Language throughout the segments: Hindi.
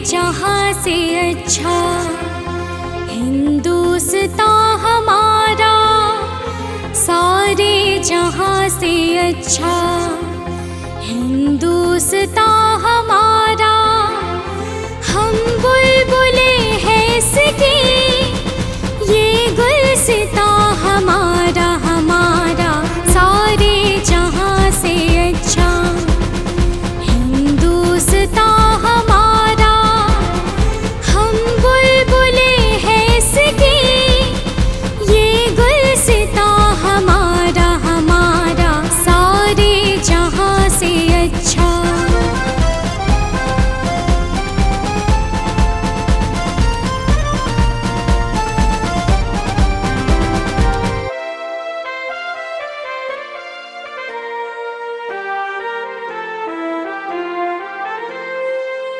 जहाँ से अच्छा हिंदुस्तान हमारा, सारे जहाँ से अच्छा हिंदुस्तान हमारा। हम बुलबुले हैं इसकी, ये गुलसितां हमारा हमारा, सारे जहाँ से अच्छा हिंदुस्तान हमारा। हम बुलबुले हैं इसकी, ये गुलसितां हमारा हमारा, सारे जहाँ से अच्छा।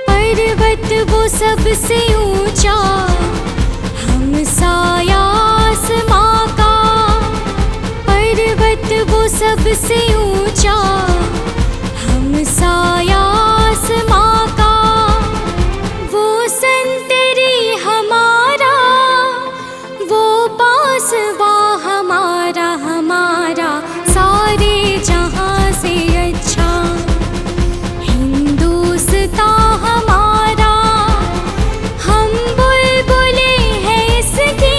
पर्वत वो सबसे ऊंचा, हम साया आसमां का। पर्वत वो सबसे ऊंचा, हम साया आसमां का। वो संतरी हमारा, वो पासवा हमारा हमारा, सारे जहाँ से अच्छा हिंदुस्तान हमारा। हम बुलबुले हैं इसकी,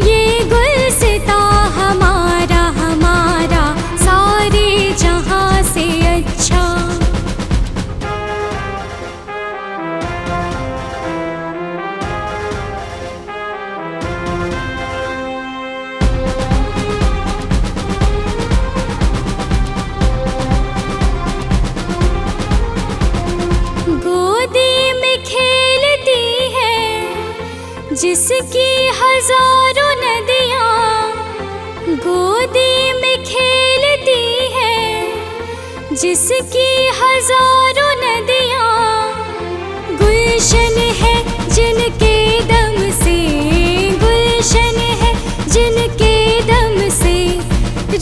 ये गुलसितां हमारा हमारा, सारे जहाँ से अच्छा। गोदी में खेलती है जिसकी हजारों नदियाँ, गोदी में खेलती है जिसकी हजारों नदियाँ। गुलशन है जिनके दम से, गुलशन है जिनके दम से,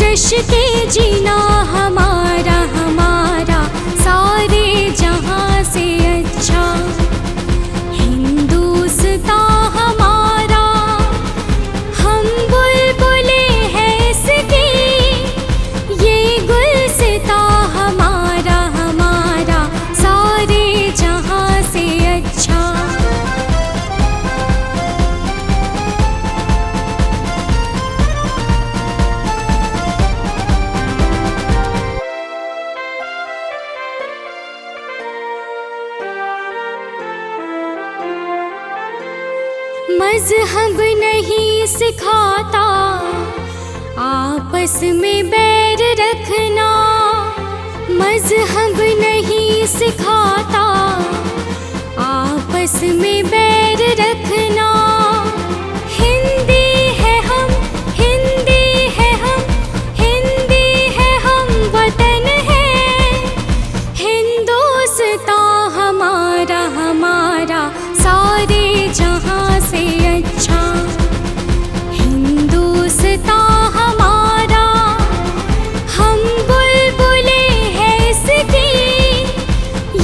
रश के जीना हमारा हमारा, सारे जहाँ से अच्छा हिंदुस्तान हमारा। हम बुलबुले हैं इसकी, ये गुलसितां हमारा हमारा, सारे जहाँ से अच्छा। मज़हब नहीं सिखाता आपस में बैर रखना, मज़हब नहीं सिखाता आपस में बैर रखना। हिंदी है हम, हिंदी है हम, हिंदी है हम, वतन है हिंदुस्तान हमारा हमारा, सारे जहाँ से अच्छा हिंदुस्तान हमारा। हम बुलबुले हैं इसकी,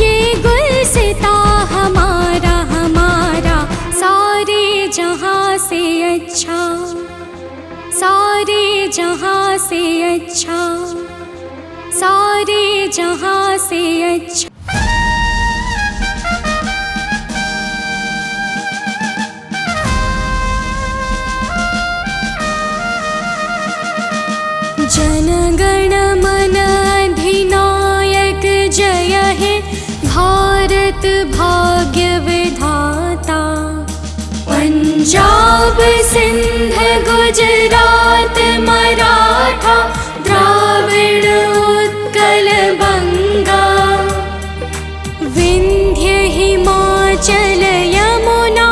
ये गुलसितां हमारा हमारा, सारे जहाँ से अच्छा, सारे जहाँ से अच्छा, सारे जहाँ से अच्छा। जनगण मन अधिनायक जय हे भारत भाग्य विधाता। पंजाब सिंध गुजरात मराठा, द्राविड़ उत्कल बंगा। विंध्य हिमाचल यमुना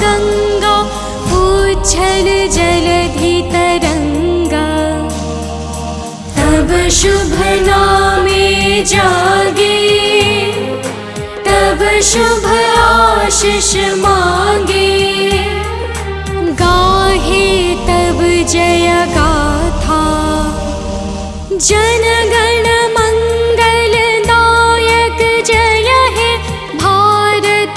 गंगा, उच्छल जलधि तरंगा। तब शुभ नामे जागे, तब शुभ आशीष मांगे। गाहे तब जय गाथा, जनगण मंगल दायक जय हे भारत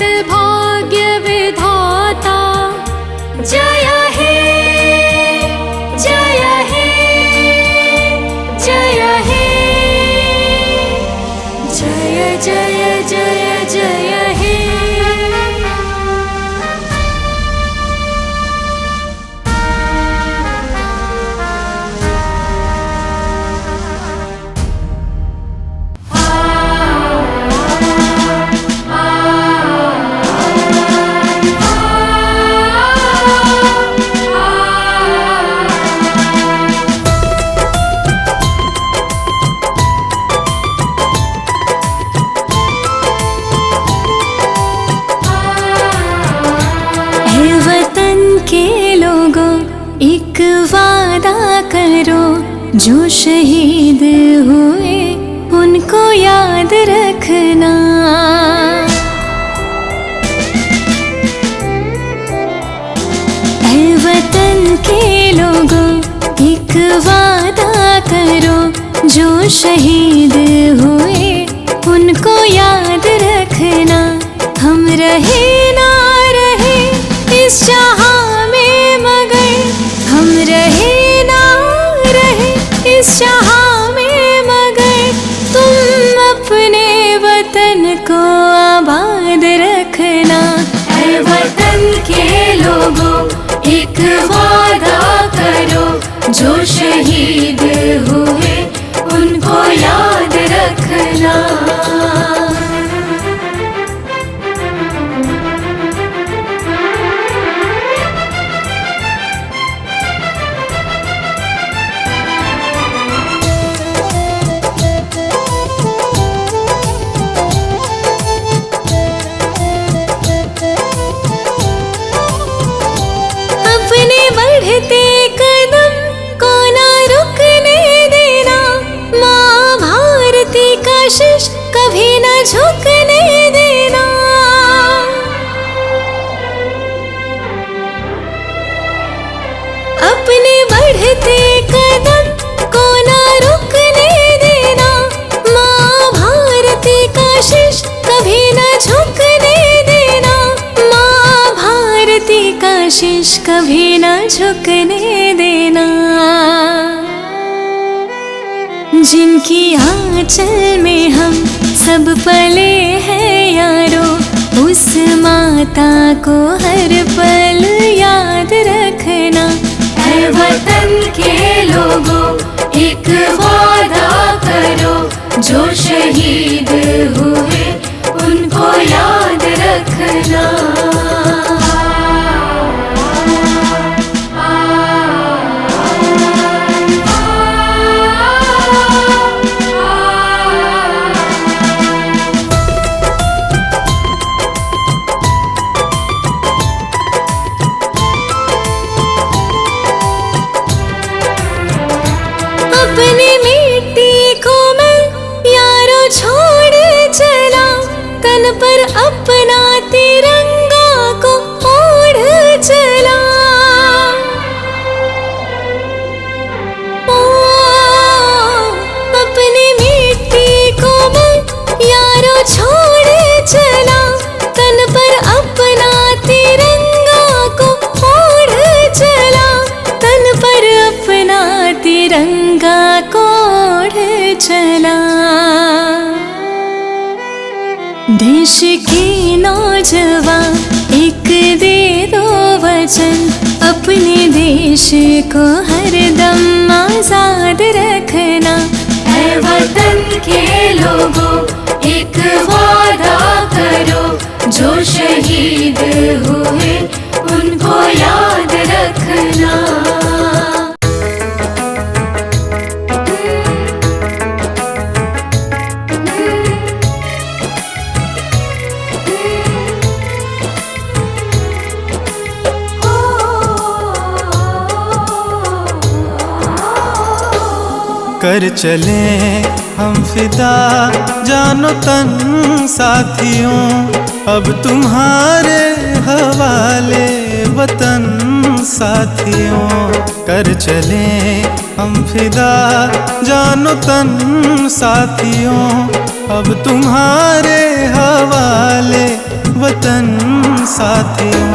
जो शहीद हुए उनको याद रखना। ऐ वतन के लोगों एक वादा करो, जो शहीद हुए उनको याद रखना। हम रहे ना रहे इस जहां में मगर, हम रहे ना रहे इस जहां में मगर, तुम अपने वतन को आबाद रखना। ऐ वतन के लोगों एक वादा करो, जो शहीद हुए उनको याद रखना। अपने बढ़ते कदम को ना रुकने देना, माँ भारती का शीश कभी न झुकने देना। अपने बढ़ते कदम को ना रुकने देना, माँ भारती का शीश कभी न झुकने देना। माँ भारती का शीश कभी न झुकने देना। जिनकी आंचल में हम सब पले हैं यारो, उस माता को हर पल याद रखना। ऐ वतन के लोगों एक वादा करो, जो शहीद हुए उनको याद रखना। अपनी मिट्टी को मैं यारो छोड़ चला, तन पर अपना तिरंगा को ओढ़ चला। ओ, अपनी मिट्टी को मैं यारो छोड़ चला, तन पर अपना तिरंगा को ओढ़ चला। तन पर अपना तिरंगा को ओढ़ चला। देश के नौजवान एक दे दो वचन, अपने देश को हरदम आजाद रखना। ऐ वतन के लोगों एक वादा करो, जो शहीद हुए उनको याद रखना। कर चले हम फिदा जानो तन साथियों, अब तुम्हारे हवाले वतन साथियों। कर चले हम फिदा जानो तन साथियों, अब तुम्हारे हवाले वतन साथियों।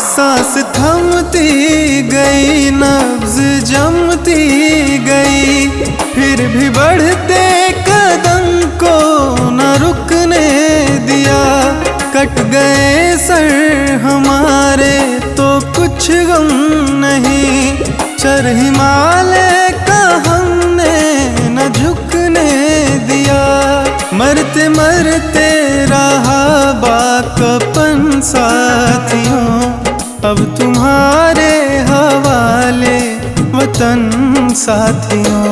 सांस थमती गई, नब्ज जमती गई, फिर भी बढ़ते कदम को न रुकने दिया। कट गए सर हमारे कुछ गम नहीं। चर हिमालय का हमने न झुकने दिया, मरते मरते रहा बाकपन साथियों। अब तुम्हारे हवाले वतन साथियों।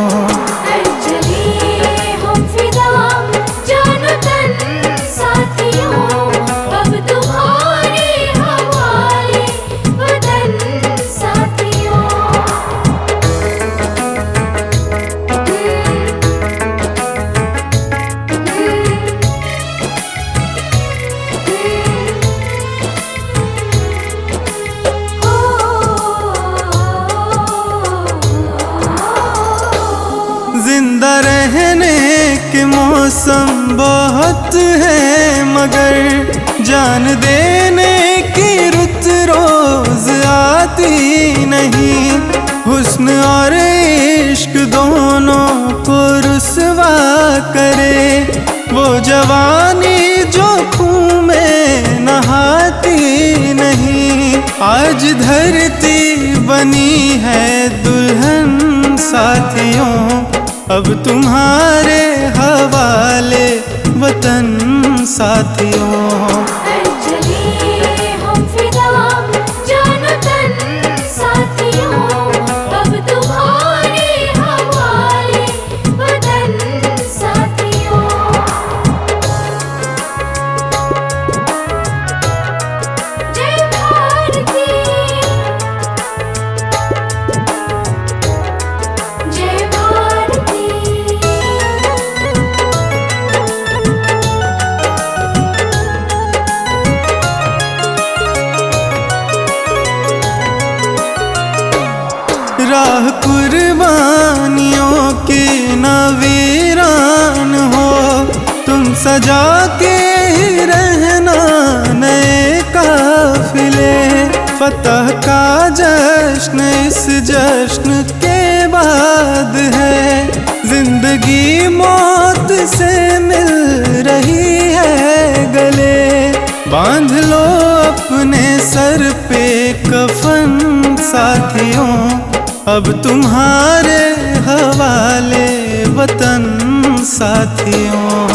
जिंदा रहने के मौसम बहुत है, मगर जान देने की रुत रोज आती नहीं। हुस्न और इश्क दोनों को रुसवा करे, वो जवानी जो खून में नहाती नहीं। आज धरती बनी है दुल्हन साथियों, अब तुम्हारे हवाले वतन साथियों। राह कुर्बानियों की न वीरान हो, तुम सजा के ही रहना नए काफिले। फतह का जश्न इस जश्न के बाद है, जिंदगी मौत से मिल रही है गले। बांध लो अपने सर पे कफन साथियों, अब तुम्हारे हवाले वतन साथियों।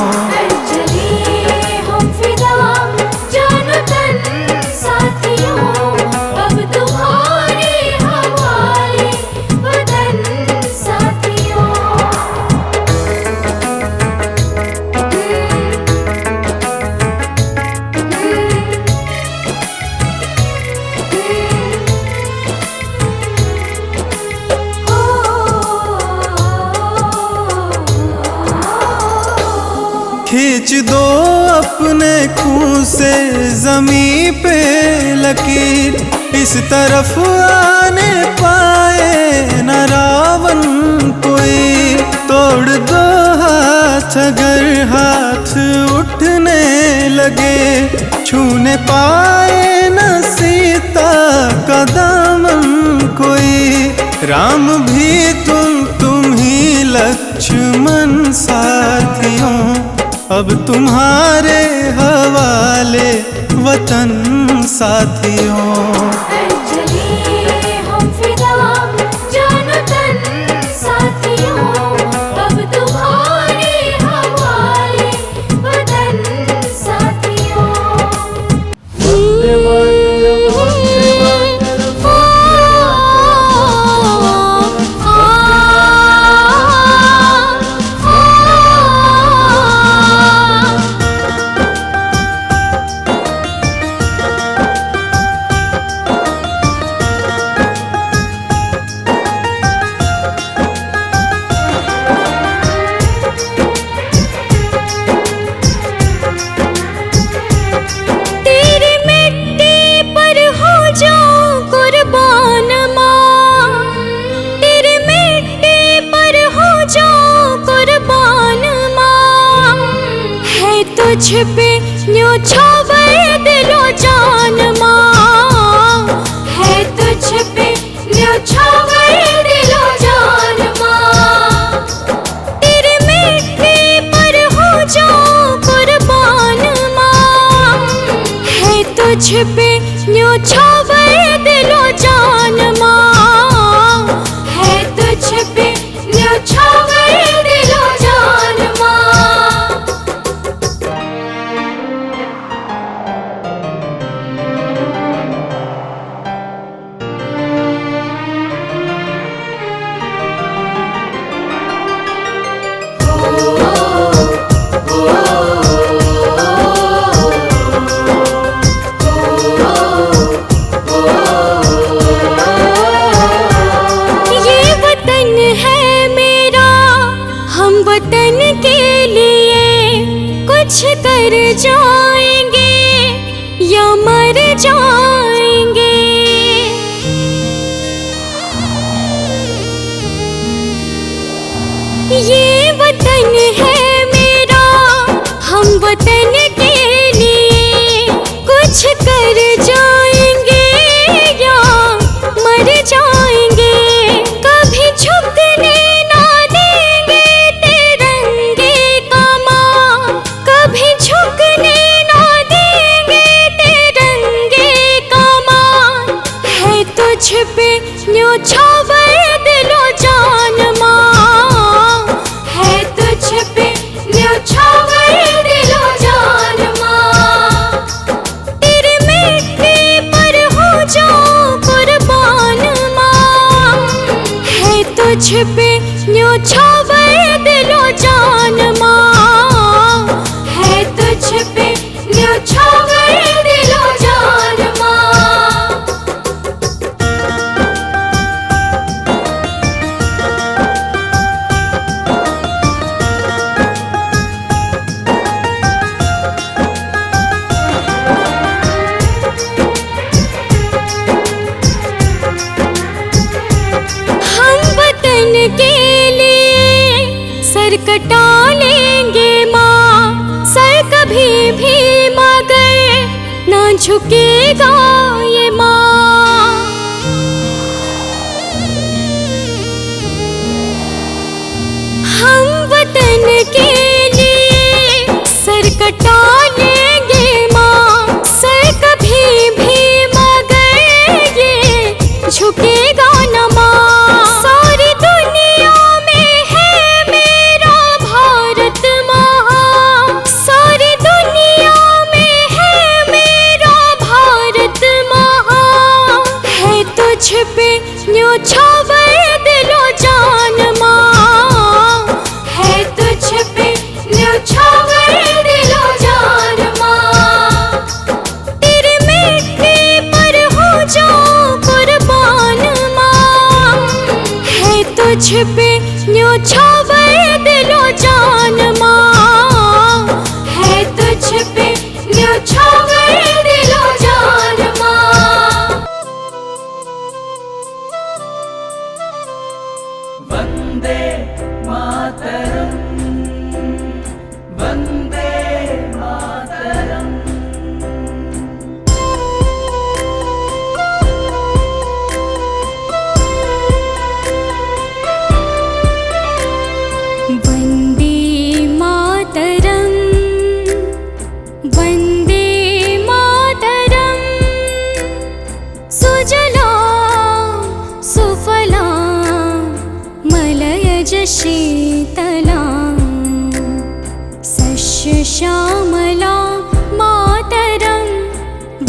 खींच दो अपने खून से ज़मीं पे लकीर, इस तरफ आने पाए न रावण कोई। तोड़ दो हाथ अगर हाथ उठने लगे, छूने पाए न सीता का दामन कोई। राम भी तुम ही लक्ष्मण साथियों, अब तुम्हारे हवाले वतन साथियों। तुझ पे न्योछावर दिलो जान माँ, है तुझ पे न्योछावर दिलो जान माँ। तेरे मिट्टी पर हो जाऊं कुर्बान माँ, है तुझ पे न्योछावर दिलो जान। तुझ पे न्योछावर दिलो जान माँ, है तुझ पे न्योछावर दिलो जान माँ। तेरे मिट्टी पर हो जाऊं कुर्बान माँ, है तुझ पे न्योछावर दिलो जान माँ, है तुझ पे न्योछावर दिलो जान माँ। के लिए सर कटा लेंगे माँ, सर कभी भी मगर ना झुकेगा ये माँ। हम वतन के लिए सर कटा लेंगे माँ, सर कभी भी मगर ये झुकेगा न माँ। सारी दुनिया में है मेरा भारत माँ, सारी दुनिया में है मेरा भारत माँ, है तुझ पे न्योछावर दिलो जान माँ, है तुझ पे न्योछावर दिलो जान माँ। तेरे मिट्टी पर हो जाऊं कुर्बान माँ, है तुझ पे न्योछावर दिलो जान माँ, है तुझ पे न्योछावर दिलो जान माँ। वंदे मातरम, वंदे मातरम। वन्दे मातरम्, वन्दे मातरम्। सुजलां सुफलां मलयज शीतलां, सस्यश्यामलां मातरं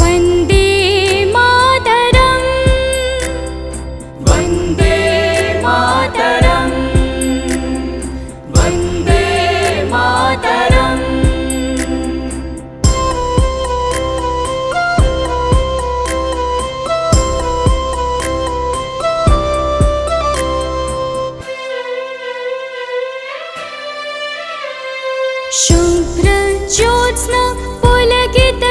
वन्दे मातरम्, वन्दे मातरम, वन्दे मातरम। शुभ्र ज्योत्स्ना पुलकितयामिनी,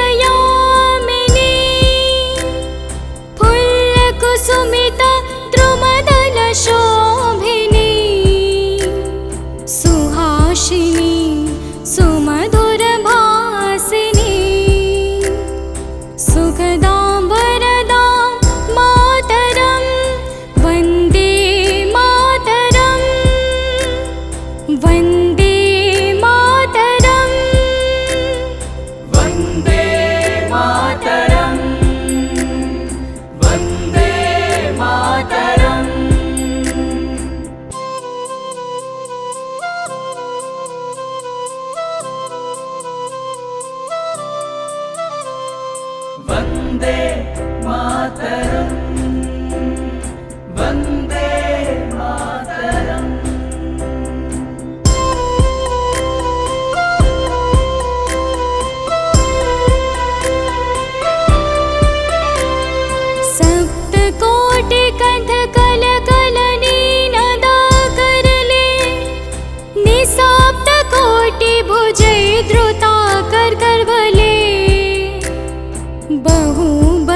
फुल्लकुसुमिता द्रुमदलशोभिनी, सुहासिनी सुमधुरभासिनी, सुखदां वरदां मातरं वन्दे मातरं, वन्दे मातरं, वन्दे मातरम, वन्दे मातरम। वन्दे मातरम, वन्दे मातरम। सप्तकोटिकंठ कलकलनीनदा करले, निसप्तकोटि भुजैर्धृता कर भले, बहुबलाधरिणी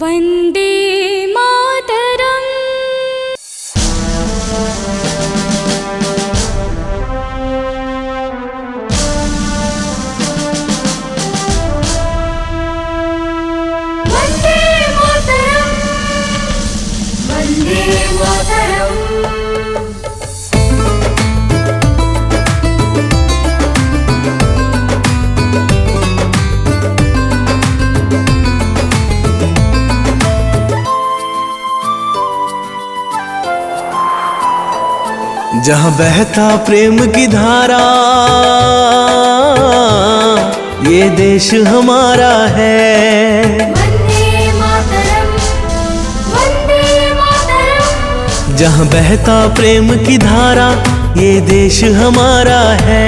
वन्दे मातरम्। वन्दे मातरम्, वन्दे मातरम्। जहाँ बहता प्रेम की धारा, ये देश हमारा है। वन्दे मातरम्, वन्दे मातरम्। जहाँ बहता प्रेम की धारा, ये देश हमारा है।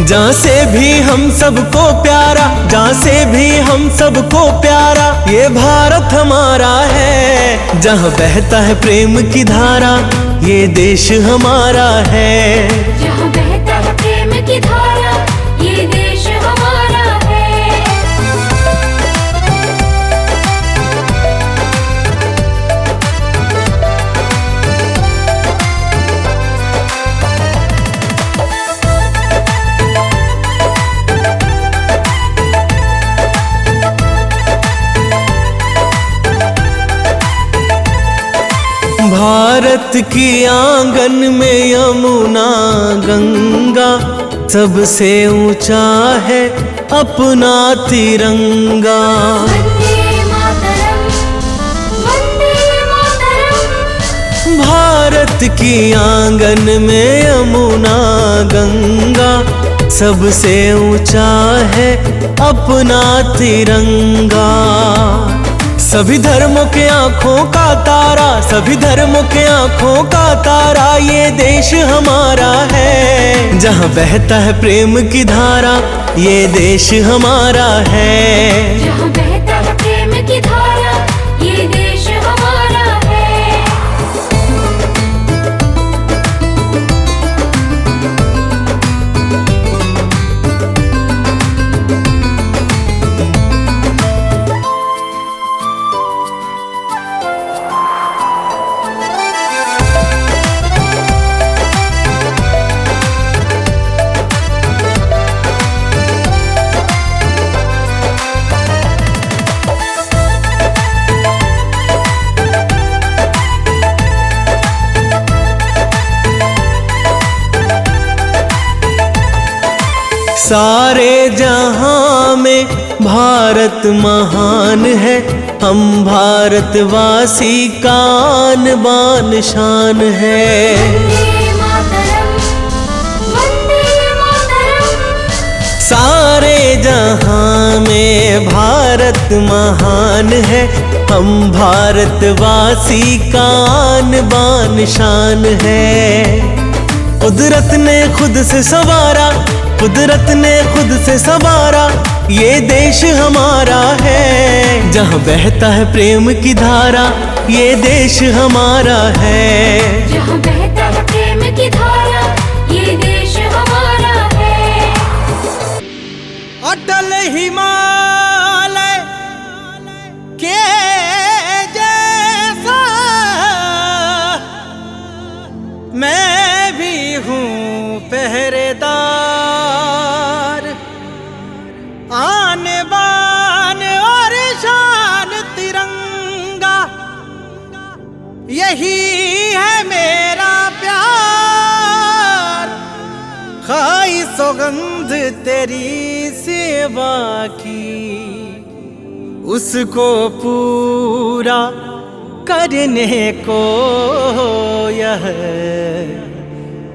जहाँ से भी हम सबको प्यारा, जहाँ से भी हम सबको प्यारा, ये भारत हमारा है। जहाँ बहता है प्रेम की धारा, ये देश हमारा है। जहाँ बहता है प्रेम की धारा, ये देश हमारा है। भारत की आंगन में यमुना गंगा, सबसे ऊंचा है अपना तिरंगा। वन्दे मातरम्, वन्दे मातरम्। भारत की आंगन में यमुना गंगा, सबसे ऊंचा है अपना तिरंगा। सभी धर्मों के आँखों का तारा, सभी धर्मों के आँखों का तारा, ये देश हमारा है। जहाँ बहता है प्रेम की धारा, ये देश हमारा है। जहाँ बहता है प्रेम की धारा, ये देश हमारा है। सारे जहां में भारत महान है। हम भारतवासी का आन बान शान है। वन्दे मातरम्, वन्दे मातरम्। सारे जहां में भारत महान है। हम भारतवासी का आन बान शान है। कुदरत ने खुद से संवारा, कुदरत ने खुद से संवारा, ये देश हमारा है। जहाँ बहता है प्रेम की धारा, ये देश हमारा है। जहाँ बहता है प्रेम की धारा, ये देश हमारा है। अटल हिमालय के जैसा मैं भी हूँ पहरेदार। आन बान और शान तिरंगा, यही है मेरा प्यार। खाई सौगंध तेरी सेवा की, उसको पूरा करने को यह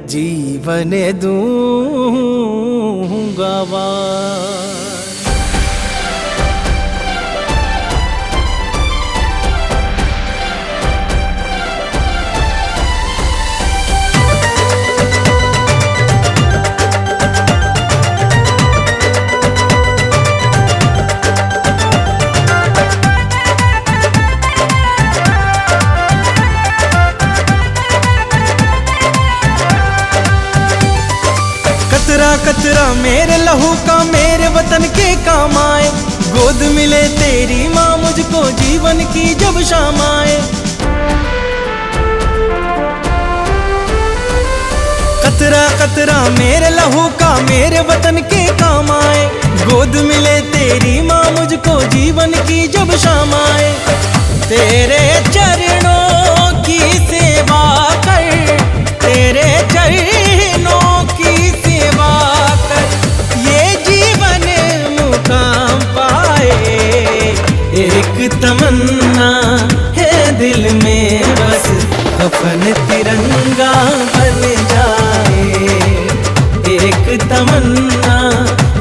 जीवन दूंगा वार। कतरा कतरा मेरे लहू का मेरे वतन के काम आए। गोद मिले तेरी माँ मुझको जीवन की जब शाम आए। कतरा कतरा मेरे लहू का मेरे वतन के काम आए। गोद मिले तेरी माँ मुझको जीवन की जब शाम आए। तेरे चरणों की सेवा कर, तेरे चरणों की सेवा कर, ये जीवन मुकाम पाए। एक तमन्ना है दिल में बस कफन तिरंगा बन जाए। एक तमन्ना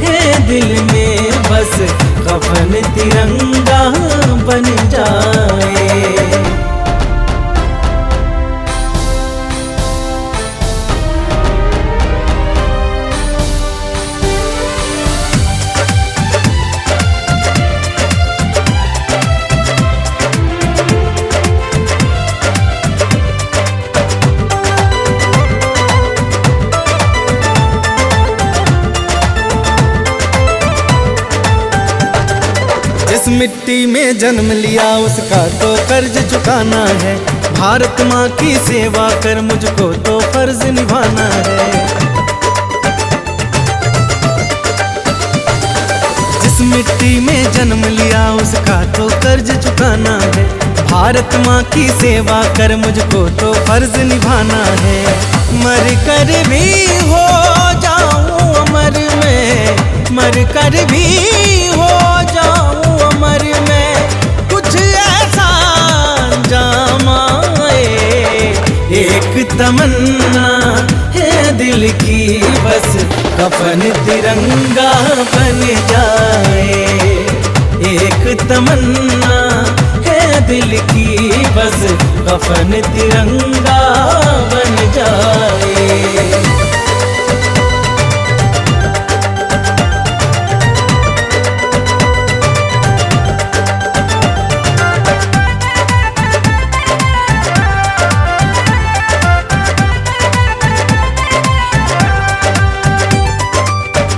है दिल में बस कफन तिरंगा बन जाए। जिस मिट्टी में जन्म लिया उसका तो कर्ज चुकाना है। भारत माँ की सेवा कर मुझको तो फर्ज निभाना है। जिस मिट्टी में जन्म लिया उसका तो कर्ज चुकाना है। भारत माँ की सेवा कर मुझको तो फर्ज निभाना है। मर कर भी हो जाऊं अमर में, मर कर भी हो जाऊं अमर में, कुछ ऐसा अंजाम आए। एक तमन्ना है दिल की बस कफन तिरंगा बन जाए। एक तमन्ना है दिल की बस कफन तिरंगा बन जाए।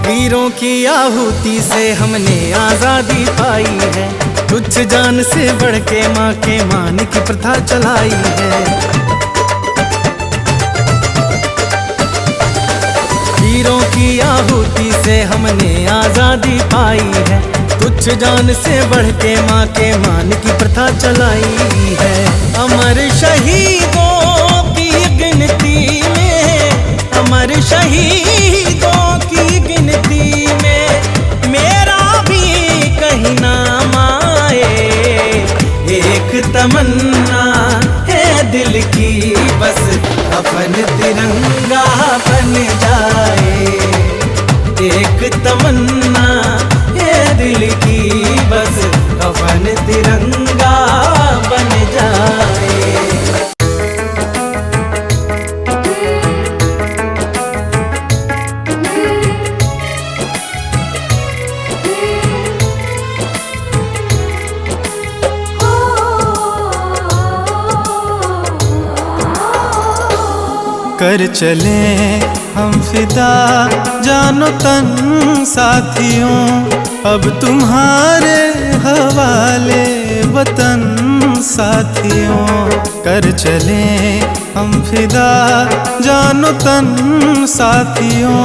वीरों की आहुति से हमने आजादी पाई है। तुच्छ जान से बढ़ के माँ के मान की प्रथा चलाई है। वीरों की आहुति से हमने आजादी पाई है। तुच्छ जान से बढ़ के माँ के मान की प्रथा चलाई है। अमर शहीदों की गिनती में, अमर शहीदों की गिनती में मेरा भी कहीं नाम आए। एक तमन्ना है दिल की बस कफन तिरंगा बन जाए। एक तमन्ना है दिल की बस कफन तिरंगा बन जाए। कर चले हम फिदा जानो तन साथियों, अब तुम्हारे हवाले वतन साथियों। कर चले हम फिदा जानो तन साथियों,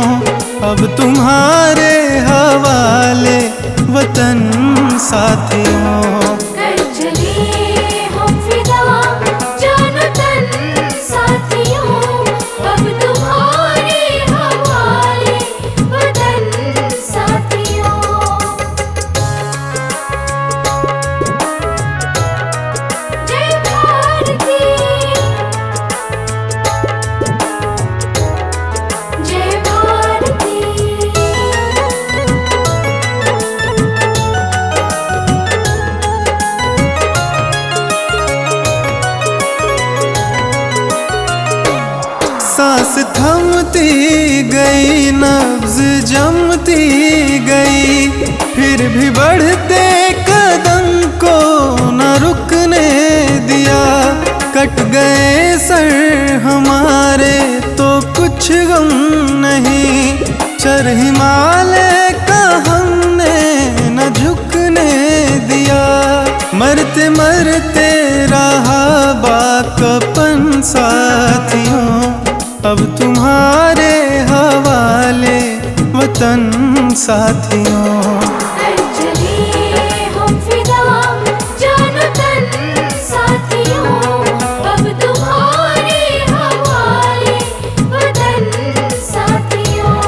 अब तुम्हारे हवाले वतन साथियों। कर चले हम फिदा जानो तन साथियों, अब तुम्हारे हवाले वतन साथियों। जय भारती, जय भारती। सांस थमती गई, नब्ज जमती गई, फिर भी बढ़ते कदम को न रुकने दिया। कट गए सर हमारे तो कुछ गम नहीं, चर हिमालय का हमने न झुकने दिया। साथियों, अब तुम्हारे हवाले वतन साथियों। चले हम फिदा जानो तन साथियों, अब तुम्हारे हवाले वतन साथियों।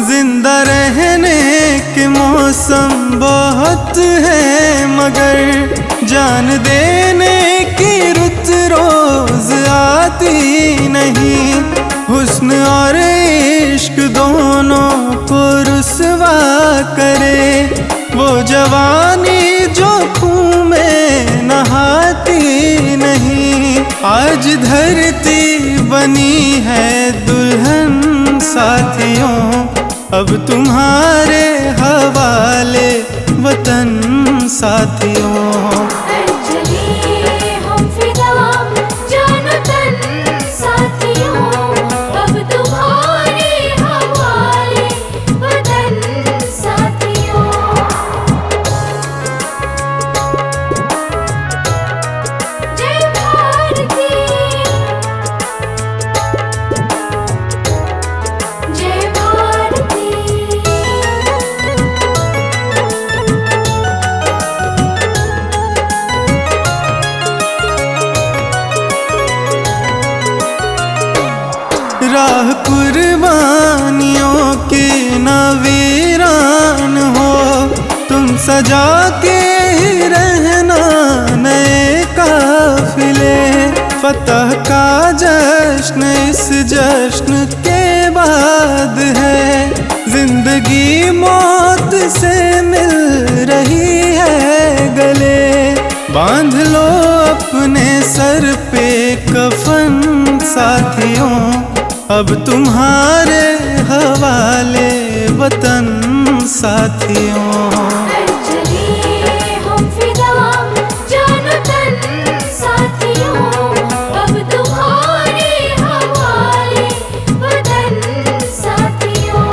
जिंदा रहने के मौसम बहुत है, मगर जान देने की रुत रोज आती नहीं। हुस्न और इश्क दोनों को रुसवा करे वो जवानी जो खून में नहाती नहीं। आज धरती बनी है दुल्हन साथियों, अब तुम्हारे हवाले वतन साथियों। चले हम फिदा जानो तन साथियों, अब तुम्हारे हवाले वतन साथियों। जय भारती, जय भारती। राह कुर्बानियों की न वीरान हो, तुम सजा के ही रहना नए काफिले। फतह का जश्न इस जश्न के बाद है, जिंदगी मौत से मिल रही है गले। बांध लो अपने सर पे कफन साथियों, अब तुम्हारे हवाले वतन साथियों। चले हम फिदा जानो तन साथियों, अब तुम्हारे हवाले वतन साथियों।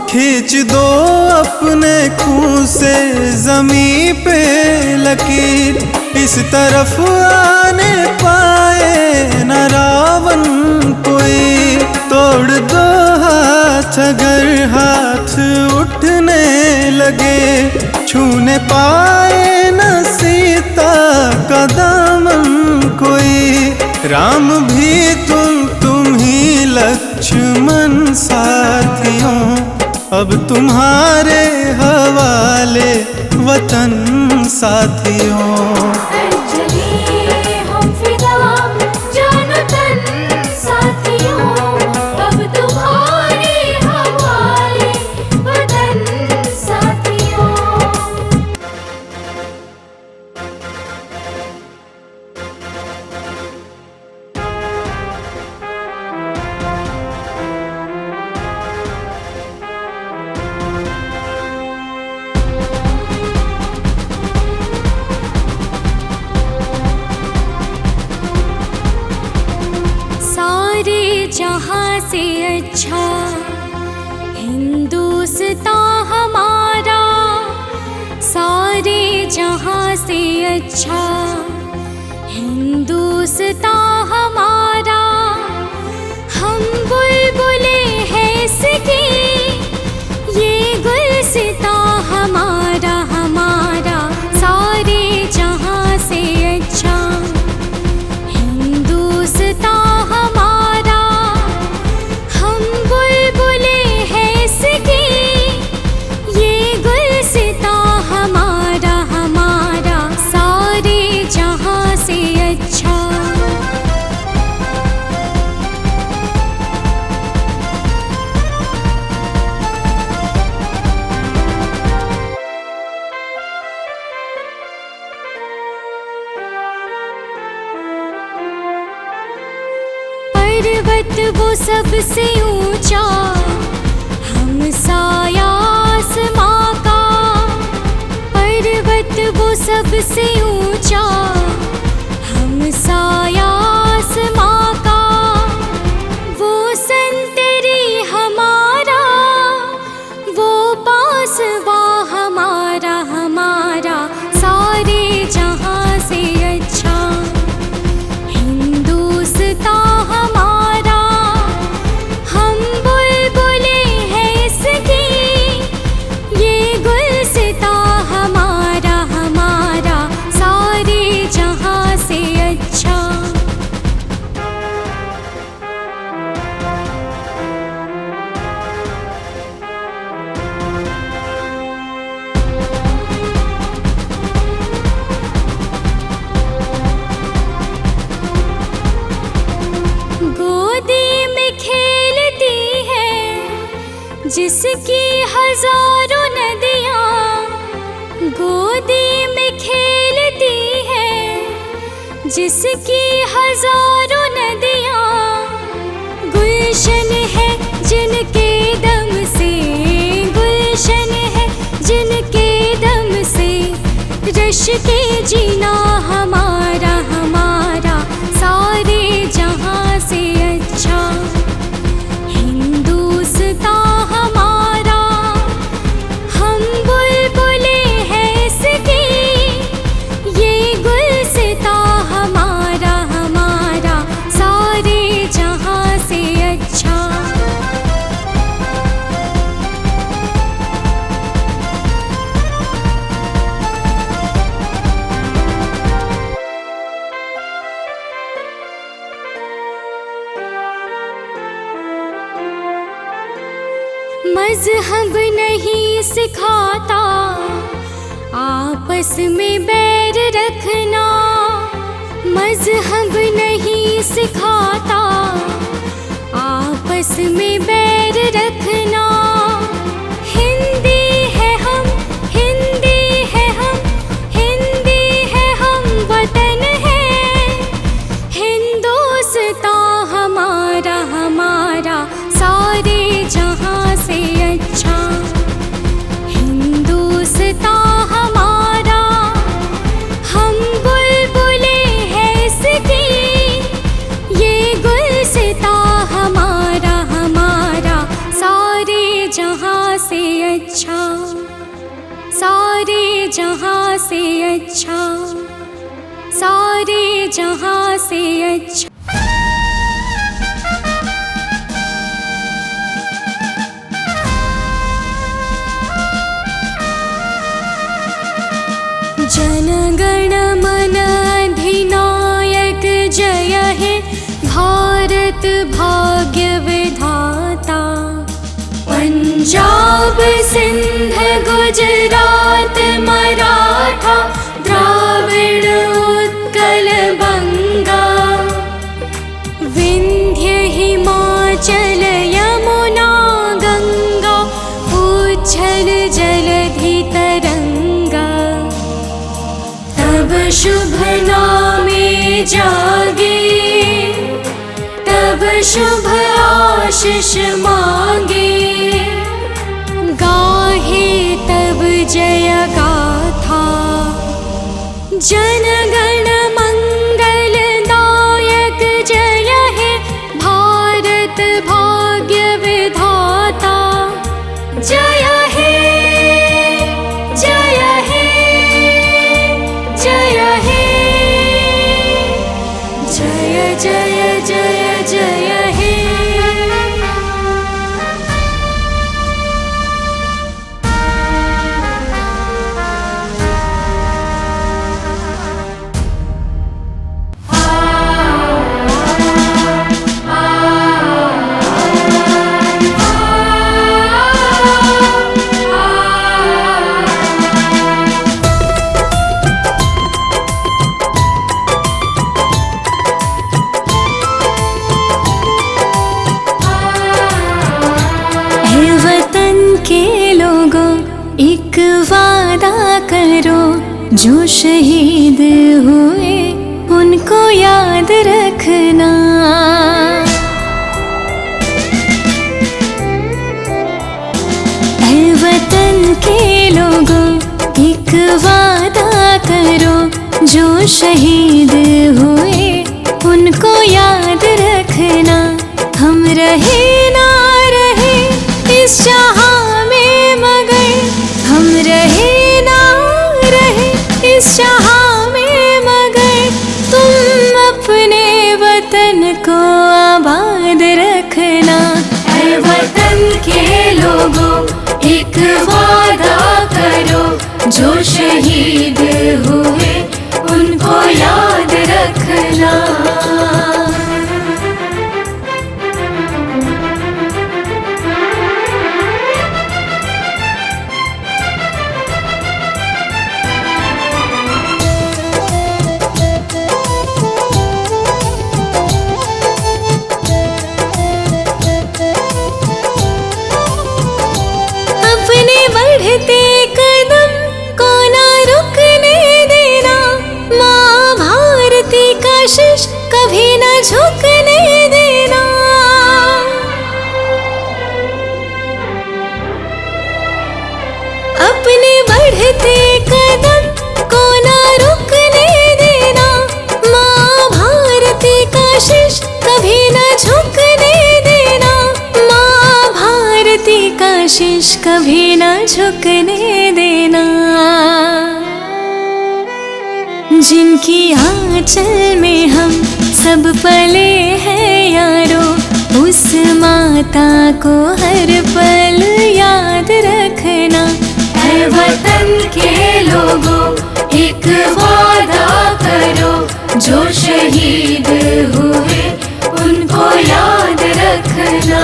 खींच दो अपने खून से जमी पे लकीर, इस तरफ आने पाए न रावण कोई। तोड़ दो हाथ अगर हाथ उठने लगे, छूने पाए न सीता का दामन कोई। राम भी तुम ही लक्ष्मण साथियों, अब तुम्हारे हवाले वतन साथियों। चले हम फिदा जानो तन साथियों, अब तुम्हारे हवाले वतन साथियों। जहाँ से अच्छा हिंदुस्तान हमारा, सारे जहाँ से अच्छा हिंदुस्तान हमारा। हम बुलबुले हैं इसकी, ये गुलसितां हमारा हमारा। सारे जहाँ से अच्छा हिंदुस्तान हमारा, हम बुलबुले हैं इसकी, ये गुलसितां हमारा हमारा। सारे जहाँ से अच्छा सबसे ऊंचा, हम साया आसमां का। पर्वत वो सबसे ऊंचा, हम साया आसमां का। वो संतरी हमारा, वो पासवा हमारा, हमारा सारे जहां से अच्छा। हिंदुस्तां हमारा, हम बुलबुले हैं इसकी। ये गुलसितां हमारा, हमारा सारे जहां से अच्छा। गोदी में खेलती है जिसकी हजारों नदियाँ। गोदी में खेलती है जिसकी हजारों नदियाँ। गुलशन है जिनके दम से, गुलशन है जिनके दम से। रश के जीना हमारा, हमारा सारे जहां से अच्छा। हिंदुस्तां हमारा, हम बुलबुले हैं इसकी। ये गुलसितां हमारा, हमारा सारे जहां से अच्छा। मज़हब नहीं सिखाता आपस में बैर रखना। मज़हब नहीं सिखाता आपस में बैर रखना। हिंदी है हम, हिंदी है हम, हिंदी है हम, वतन है हिंदुस्तां हमारा, हमारा सारे जहां से अच्छा। हिंदुस्तां हमारा, हम बुलबुले हैं इसकी। ये गुलसितां हमारा, हमारा सारे जहां से अच्छा। सारे जहां से अच्छा, सारे जहां से अच्छा। जन गण मन अधिनायक जय हे भारत भाग्य विधाता। पंजाब सिंध गुजरात मराठा द्राविड़ उत्कल बंगा। विंध्य हिमाचल यमुना गंगा उच्छल जलधि तरंगा। तब शुभ नामे जागे, तब शुभ आशीष मांगे। गाहे तब जय गाथा, जन गण मंगल दायक जय हे भारत भाग्य विधाता। जय हे, जय हे, जय हे, जय जय जय जय हे। एक वादा करो, जो शहीद हुए उनको याद रखना। के लोगों एक वादा करो, जो शहीद हुए उनको याद रखना। हम रहे ना रहे इस जहां में मगर, हम रहे ना रहे इस जहां में मगर, तुम अपने वतन को आबाद रखना। ऐ वतन के लोगों एक वादा करो, जो शहीद हुए उनको याद रखना। अपने बढ़ते कदम को ना रुकने देना, माँ भारती का शीश कभी ना झुकने देना। अपने बढ़ते कदम को ना रुकने देना, माँ भारती का शीश कभी ना झुकने देना। माँ भारती का शीश कभी ना झुकने देना। जिनकी आंचल में हम सब पले हैं यारो, उस माता को हर पल याद रखना। ऐ वतन के लोगों एक वादा करो, जो शहीद हुए उनको याद रखना।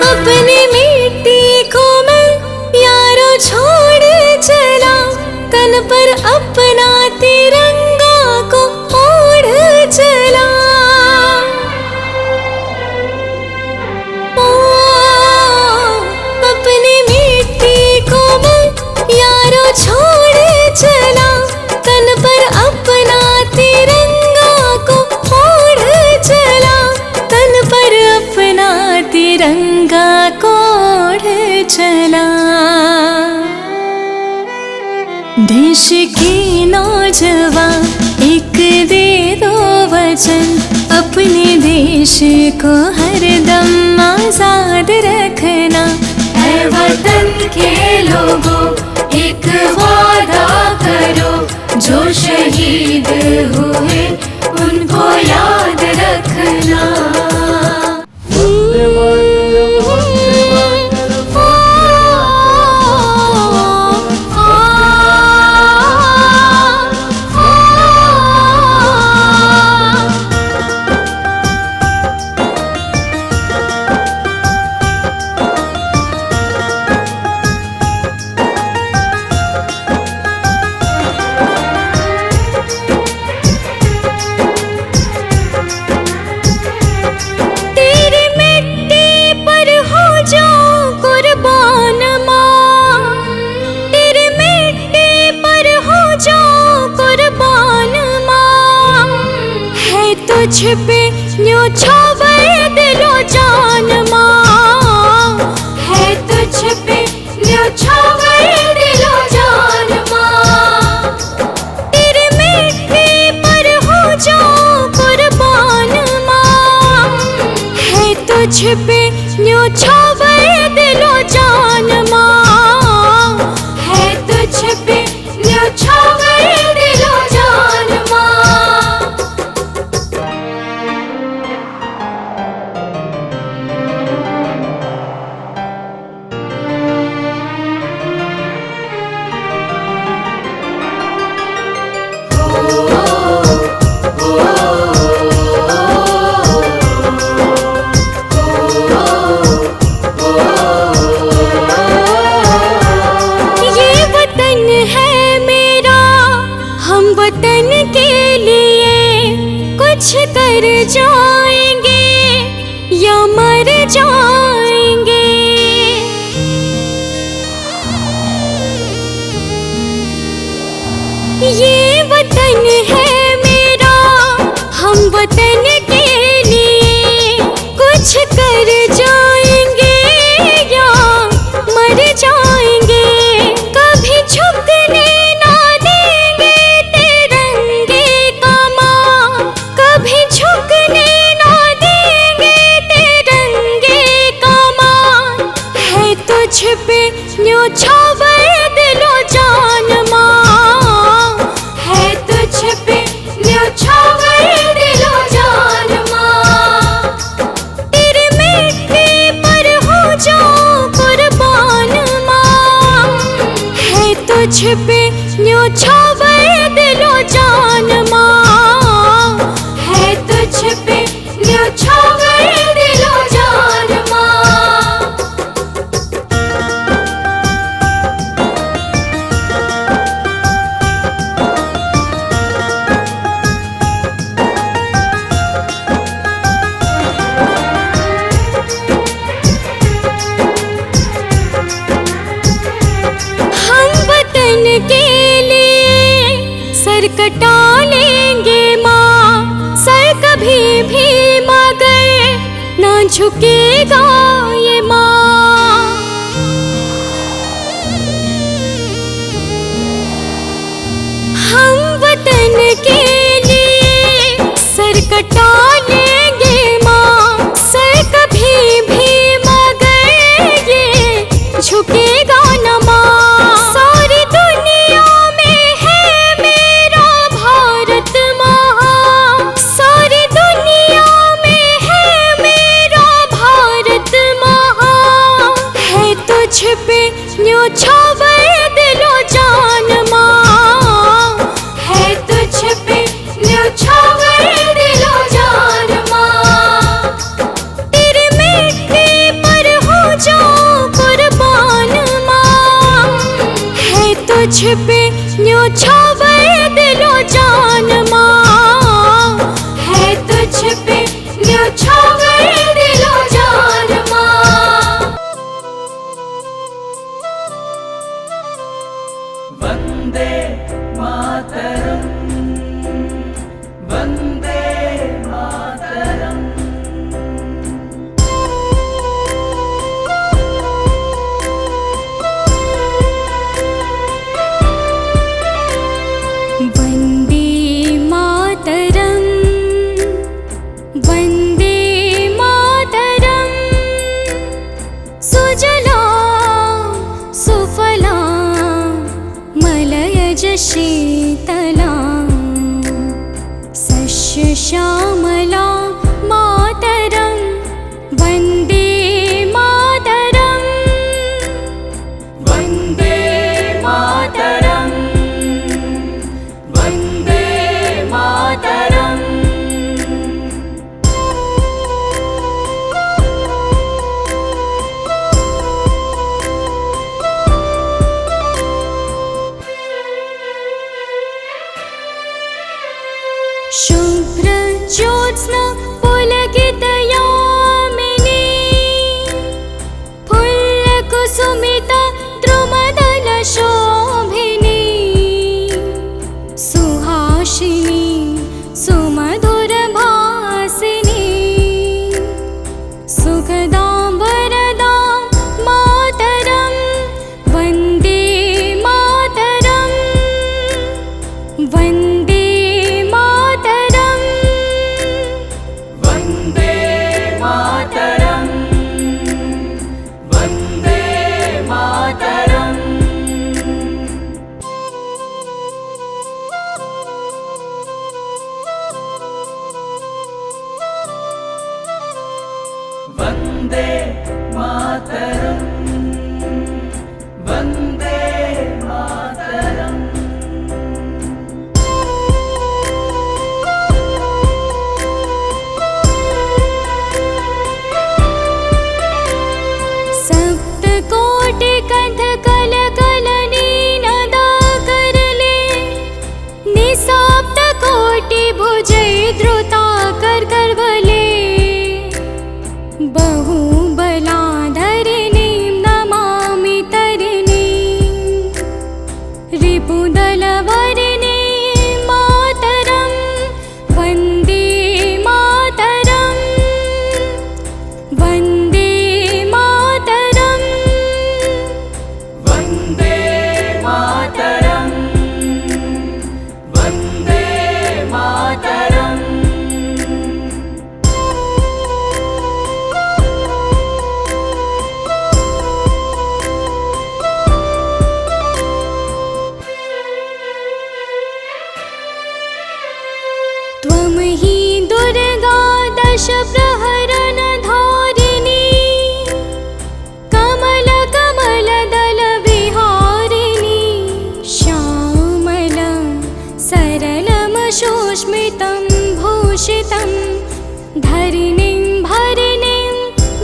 अपनी मिट्टी को मैं यारो छोड़ चला, तन पर अपना तिरंगा को ओढ़ चला। ओ, अपनी मिट्टी को मैं यारो छोड़ चला, तन पर अपना तिरंगा को ओढ़ चला। तन पर अपना तिरंगा को ओढ़ चला। देश की नौजवान एक दे दो वचन, अपने देश को हरदम आजाद रखना। ऐ वतन के लोगों एक वादा करो, जो शहीद हुए उनको याद रखना। तुझ पे न्योछावर दिलो जान माँ, है तुझ पे न्योछावर दिलो जान माँ। तेरे मिट्टी पर हो जाऊं कुर्बान माँ, है तुझ पे न्योछावर दिलो जान माँ, है तुझ पे न्योछावर दिलो जान माँ। वतन के लिए कुछ कर जाएंगे। जाएंगे। ये वतन है मेरा, हम वतन के लिए कुछ कर जाएंगे या मर जाएंगे। कभी झुकने ना देंगे तिरंगे का मां, कभी झुकने ना देंगे तिरंगे का मान। है तुझ पे न्योछावर दिलो जान मां, है तुझ पे न्योछावर दिलो जान मां। तेरे मिट्टी पर हो जाऊं कुर्बान मां, है तुझ पे न्योछावर दिलो जान मां, है तुझ पे न्योछावर दिलो जान मां। हम वतन के लिए सर कटा लेंगे माँ, सर कभी भी मगर ना झुकेगा ये माँ। हम वतन के लिए सर कटा लेंगे माँ, सर कभी भी मगर ये झुकेगा न माँ। सारी दुनिया में है मेरा भारत माँ, सारी दुनिया में है मेरा भारत माँ। है तुझ पे न्योछावर दिलो जान माँ, है तुझ पे न्योछावर दिलो जान माँ। तेरे मिट्टी पर हो जाऊं कुर्बान माँ, है तुझ पे न्योछावर दिलो जान माँ, है तुझ पे न्योछावर दिलो जान माँ। वंदे मातरम, वंदे मातरम। वन्दे मातरम्, वन्दे मातरम्। सुजलां सुफलां मलयज शीतलां, सस्यश्यामलां मातरं वन्दे मातरम्। वंदे मातरम, वंदे मातरम। शुभ्र ज्योत्स्ना पुलकितयामिनी, फुल्लकुसुमिता द्रुमदल शोभिनी। सुहासिनी सुमधुर भासिनी, सुखदां वरदां मातरं वन्दे मातरम्। वन्दे मातरम्, वंदे मातरम, वंदे मातरम। वंदे मातरम, वंदे मातरम। सप्तकोटि कंठ कल कलनी नदा करले, निसाप्त कोटि भुजै द्रुता कर करवले। बहु त्वं हि दुर्गा दश प्रहरण धारिणी कमल कमल दल विहारिणी श्यामलं सरलं सुष्मितं भूषितं धरणीं भरणीं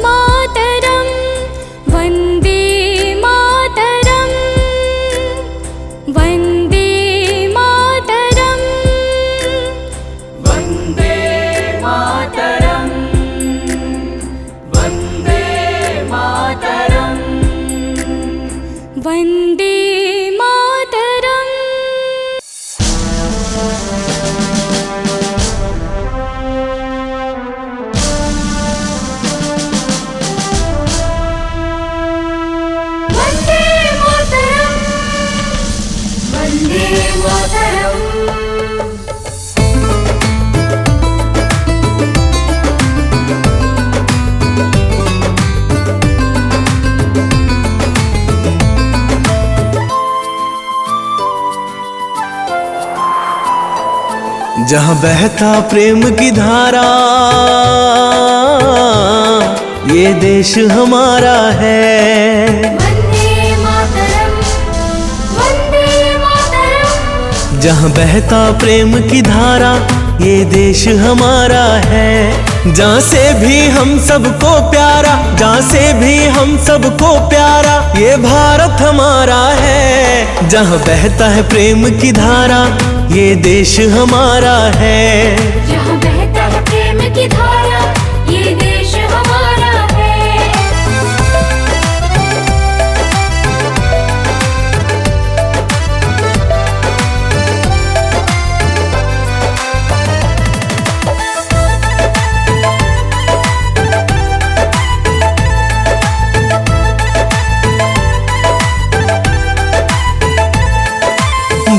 मातरं वन्दे मातरं वन्दे मातरं वन्दे मातरं वन्दे मातरं वन्दे मातरम्। वन्दे मातरम् वन्दे मातरम् जहाँ बहता प्रेम की धारा, ये देश हमारा है। वन्दे मातरम् वन्दे मातरम् जहाँ बहता प्रेम की धारा, ये देश हमारा है। जहाँ से भी हम सबको प्यारा, जहाँ से भी हम सबको प्यारा, ये भारत हमारा है। जहाँ बहता है प्रेम की धारा, ये देश हमारा है। जहाँ बहता है प्रेम की धारा, ये देश हमारा है।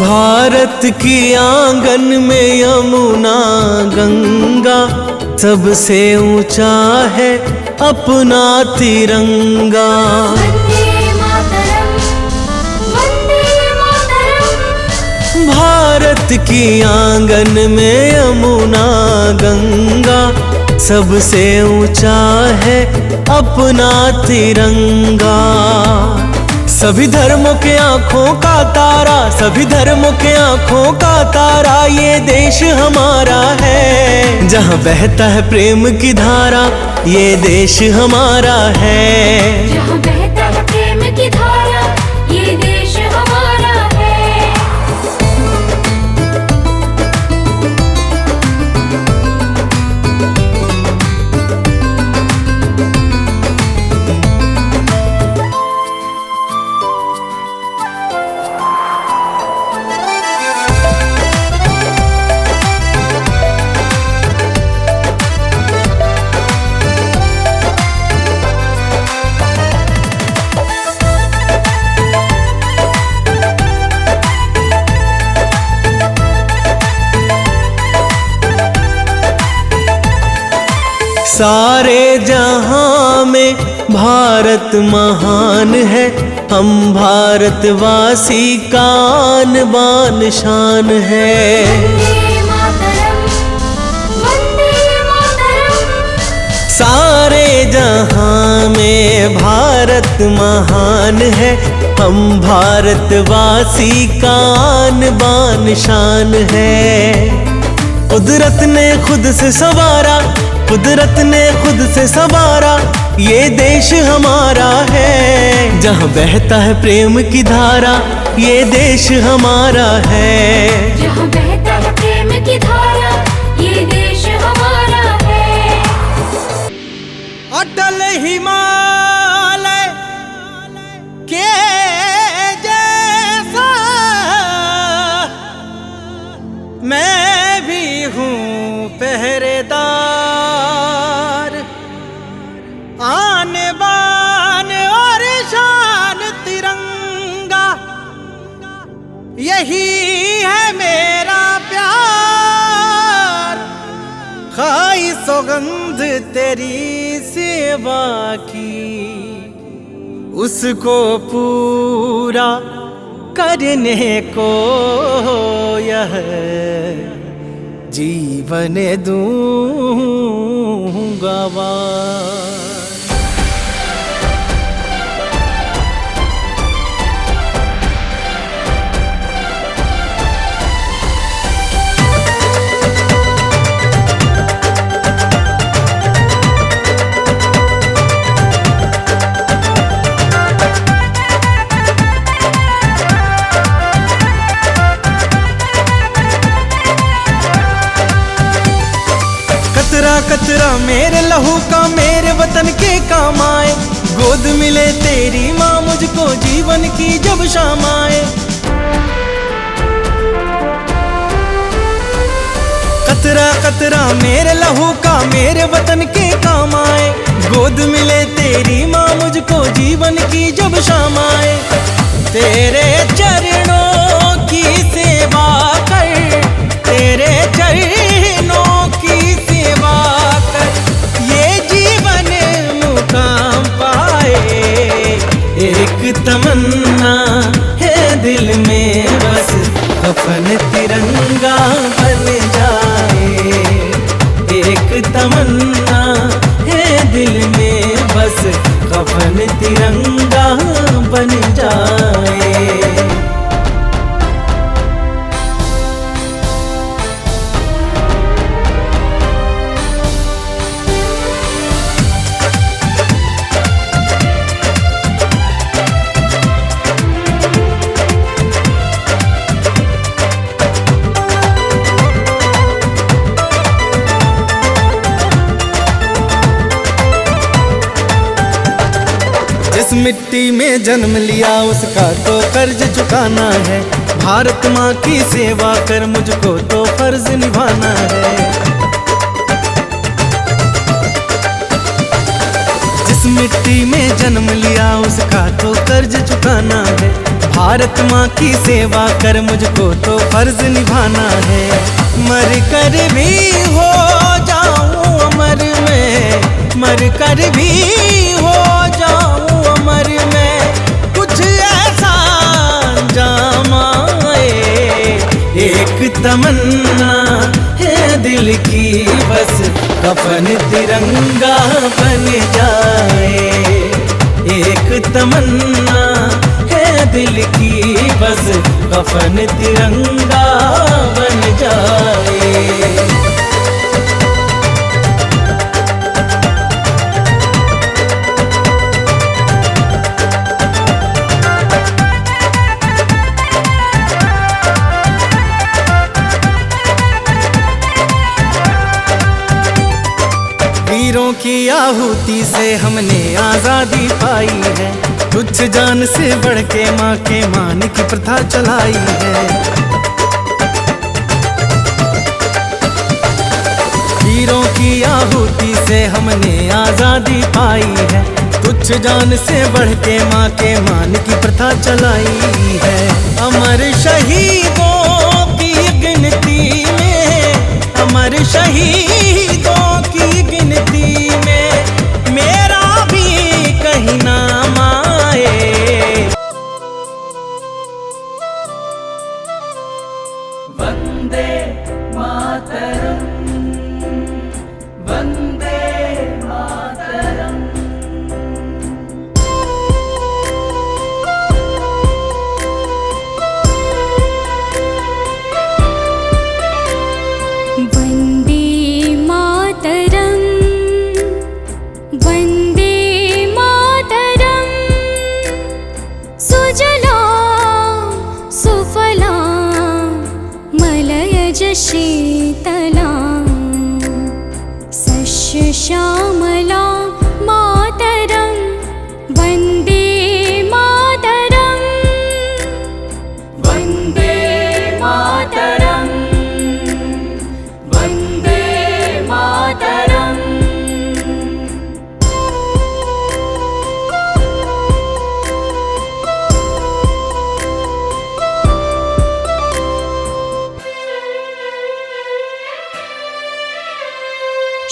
भारत की आंगन में यमुना गंगा, सबसे ऊंचा है अपना तिरंगा। वन्दे मातरम् वन्दे मातरम् भारत की आंगन में यमुना गंगा, सबसे ऊंचा है अपना तिरंगा। सभी धर्मों के आँखों का तारा, सभी धर्मों के आँखों का तारा, ये देश हमारा है। जहाँ बहता है प्रेम की धारा, ये देश हमारा है। जहाँ बहता है प्रेम की धारा, ये देश हमारा है। सारे जहां में भारत महान है, हम भारतवासी का आन बान शान है। वन्दे मातरम् वन्दे मातरम् सारे जहां में भारत महान है, हम भारतवासी का आन बान शान है। कुदरत ने खुद से संवारा, कुदरत ने खुद से संवारा, ये देश हमारा है। जहाँ बहता है प्रेम की धारा, ये देश हमारा है। जहाँ बहता है प्रेम की धारा, ये देश हमारा है। अटल हिमालय के जैसा मैं भी हूँ पहरेदार, आन बान और शान तिरंगा, यही है मेरा प्यार। खाई सौगंध तेरी सेवा की, उसको पूरा करने को यह जीवन दूंगा वार। कतरा कतरा मेरे लहू का मेरे वतन के काम आए, गोद मिले तेरी माँ मुझको जीवन की जब शाम आए। कतरा कतरा मेरे लहू का मेरे वतन के काम आए, गोद मिले तेरी माँ मुझको जीवन की जब शाम आए। तेरे चरणों की सेवा कर, तेरे चरणों की सेवा कर, ये जीवन मुकाम पाए। एक तमन्ना है दिल में बस कफन तिरंगा बन जाए। एक तमन्ना है दिल में बस कफन तिरंगा बन जाए। जिस मिट्टी में जन्म लिया उसका तो कर्ज चुकाना है। भारत माँ की सेवा कर मुझको तो फर्ज निभाना है। जिस मिट्टी में जन्म लिया उसका तो कर्ज चुकाना है। भारत माँ की सेवा कर मुझको तो फर्ज निभाना है। मर कर भी हो जाऊं अमर में, मर कर भी हो जाऊं अमर में, कुछ ऐसा अंजाम आए। एक तमन्ना है दिल की बस कफन तिरंगा बन जाए। एक तमन्ना है दिल की बस कफन तिरंगा बन जाए। वीरों की आहुति से हमने आजादी पाई है। तुच्छ जान से बढ़ के माँ के मान की प्रथा चलाई है। वीरों की आहुति से हमने आजादी पाई है। तुच्छ जान से बढ़ के माँ के मान की प्रथा चलाई है। अमर शहीदों की गिनती में, अमर शहीदों की गिनती में मेरा भी कहीं नाम आए। वंदे मातरम, वंदे मातरम। वन्दे मातरम्, वन्दे मातरम्। सुजलां सुफलां मलयज शीतलां, सस्यश्यामलां मातरं वन्दे मातरम्। वंदे मातरम, वंदे मातरम।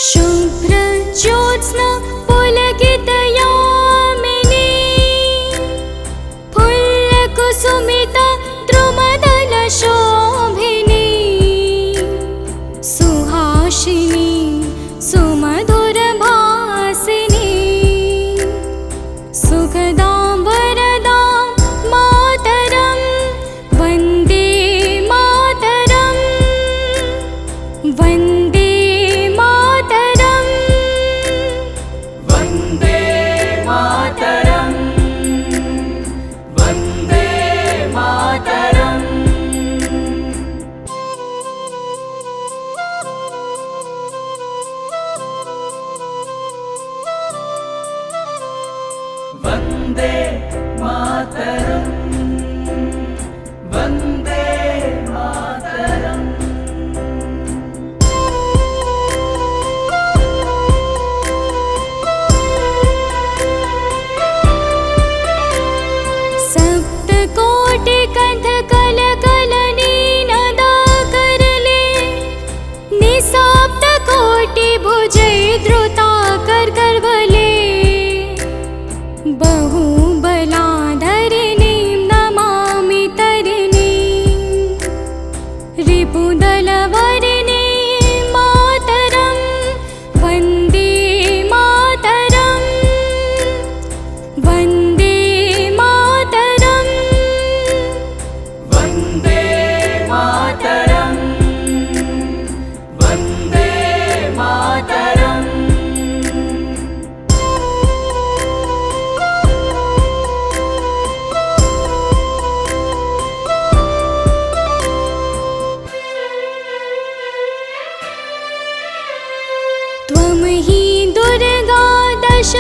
शुभ्र ज्योत्स्ना पुलकितयामिनी, फुल्लकुसुमिता द्रुमदलशोभिनी, भाषिणी सुमधुरभासिनी सुखदां वरदां मातरं वन्दे मातरं वन्दे मातरं वन्दे मातरम् वन्दे मातरम् वन्दे मातरम् वन्दे मातरम् सप्तकोटिकण्ठकलकलनीनदा करले निःसप्तकोटिभुजैर्धृता करगर्वले बहुबलाधरिणीं नमामि तरिणीं रिपुदलवरिणीं मातरं वन्दे मातरं वन्दे मातरं वन्दे मातरम् वन्दे मातरम् त्वं हि दुर्गा दश